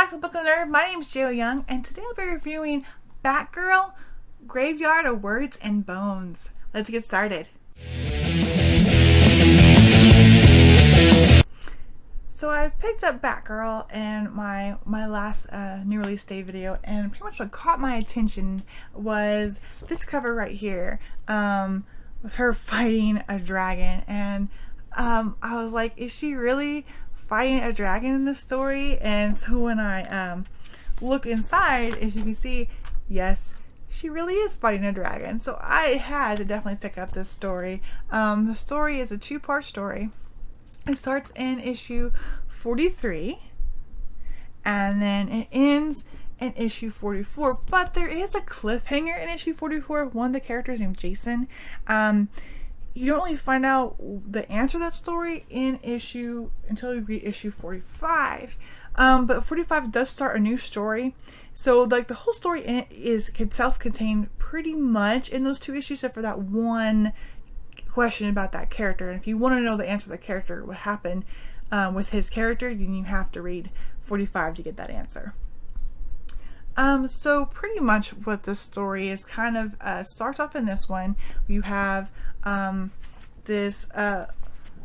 back to Book of the Nerd. My name is j.o.young, and today I'll be reviewing Batgirl, Graveyard of Words and Bones. Let's get started. So I picked up Batgirl in my last new release day video, and pretty much what caught my attention was this cover right here, with her fighting a dragon, and I was like, is she really fighting a dragon in this story? And so when I looked inside, as you can see, yes, she really is fighting a dragon. So I had to definitely pick up this story. The story is a two-part story. It starts in issue 43 and then it ends in issue 44, but there is a cliffhanger in issue 44. One of the characters named Jason, you don't really find out the answer to that story in issue until you read issue 45. But 45 does start a new story. So like the whole story is self-contained pretty much in those two issues, except for that one question about that character. And if you want to know the answer to the character, what happened with his character, then you have to read 45 to get that answer. So pretty much what this story is kind of starts off in this one. You have this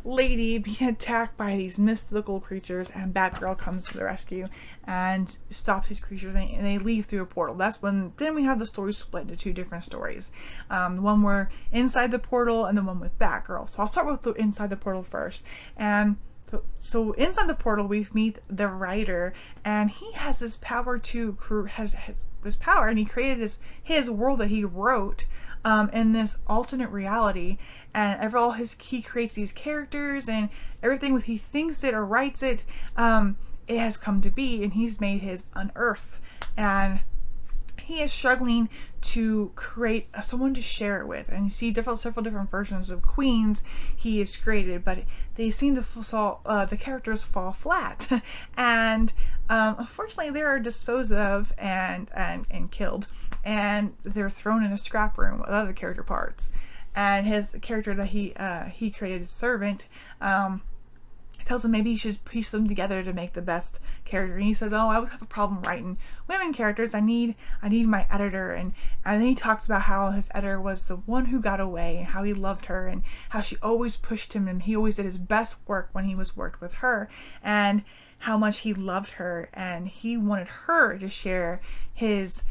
lady being attacked by these mystical creatures, and Batgirl comes to the rescue and stops these creatures, and they leave through a portal. That's when then we have the story split into two different stories. The one where inside the portal and the one with Batgirl. So I'll start with the inside the portal first. And so inside the portal we meet the writer, and he has this power to has this power, and he created his world that he wrote in this alternate reality, and he creates these characters, and everything he thinks it or writes it, it has come to be, and he's made his Unearth, and he is struggling to create someone to share it with. And you see several different versions of queens he has created, but they seem to the characters fall flat, and unfortunately they are disposed of and killed, and they're thrown in a scrap room with other character parts. And his character that he created, his servant, tells him maybe he should piece them together to make the best character. And he says, oh, I would have a problem writing women characters. I need my editor. And then he talks about how his editor was the one who got away, and how he loved her, and how she always pushed him, and he always did his best work when he worked with her, and how much he loved her, and he wanted her to share his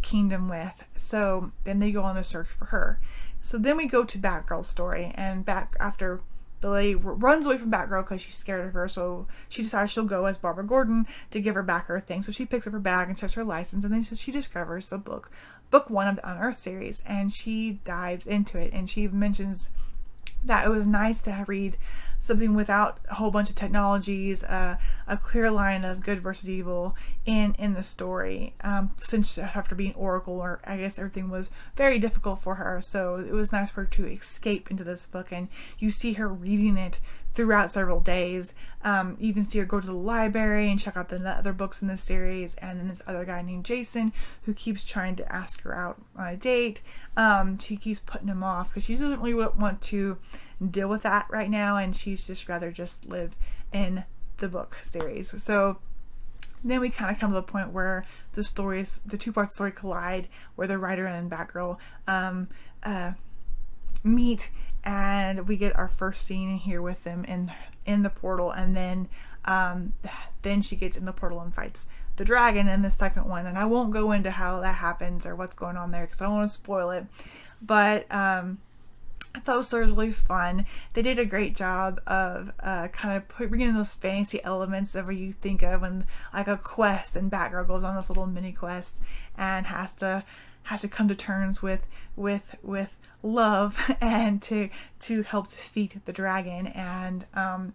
kingdom with. So then they go on the search for her. So then we go to Batgirl's story, and after the lady runs away from Batgirl because she's scared of her, so she decides she'll go as Barbara Gordon to give her back her thing. So she picks up her bag and checks her license, and then she discovers the book 1 of the Unearthed series, and she dives into it, and she mentions that it was nice to read something without a whole bunch of technologies, a clear line of good versus evil in the story, since after being Oracle, or I guess everything was very difficult for her, so it was nice for her to escape into this book. And you see her reading it throughout several days. Even see her go to the library and check out the other books in this series, and then this other guy named Jason who keeps trying to ask her out on a date. She keeps putting him off because she doesn't really want to deal with that right now, and she's just rather just live in the book series. So then we kind of come to the point where the two-part story collide, where the writer and Batgirl meet, and we get our first scene here with them in the portal, and then she gets in the portal and fights the dragon in the second one. And I won't go into how that happens or what's going on there because I don't want to spoil it, but I thought it was really fun. They did a great job of kind of bringing in those fantasy elements that you think of when like a quest, and Batgirl goes on this little mini quest and has to come to terms with love and to help defeat the dragon. And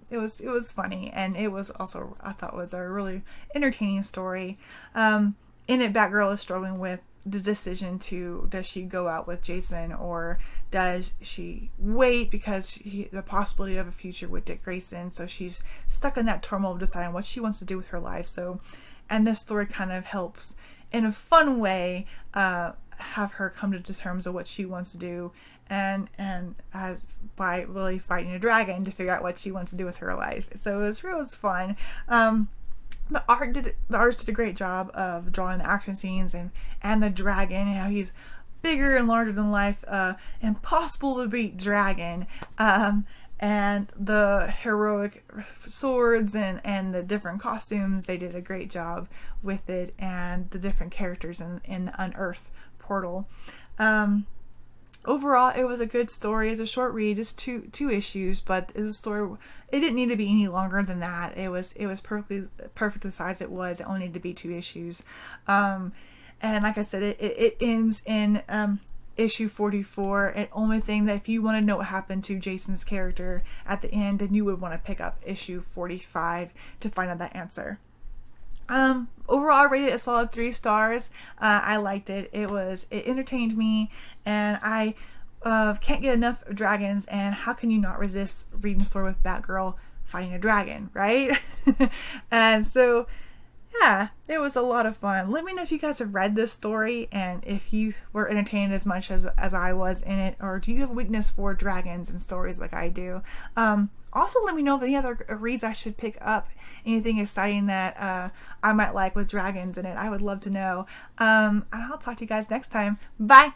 it was funny, and it was also, I thought, was a really entertaining story. In it, Batgirl is struggling with the decision does she go out with Jason, or does she wait because the possibility of a future with Dick Grayson. So she's stuck in that turmoil of deciding what she wants to do with her life. And this story kind of helps in a fun way have her come to terms of what she wants to do, and by really fighting a dragon to figure out what she wants to do with her life. So it was fun. The artist did a great job of drawing the action scenes and the dragon, how he's bigger and larger than life, impossible to beat dragon, and the heroic swords and the different costumes. They did a great job with it, and the different characters in the Unearth portal. Overall, it was a good story. It's a short read, just two issues, but it was a story. It didn't need to be any longer than that. It was perfect the size it was. It only needed to be 2 issues, and like I said, it ends in issue 44. And only thing that if you want to know what happened to Jason's character at the end, then you would want to pick up issue 45 to find out that answer. Overall, I rated it a solid 3 stars. I liked it. It entertained me, and I can't get enough of dragons, and how can you not resist reading a story with Batgirl fighting a dragon, right? And so, yeah, it was a lot of fun. Let me know if you guys have read this story, and if you were entertained as much as I was in it, or do you have a weakness for dragons and stories like I do? Also, let me know of any other reads I should pick up, anything exciting that I might like with dragons in it. I would love to know. And I'll talk to you guys next time. Bye!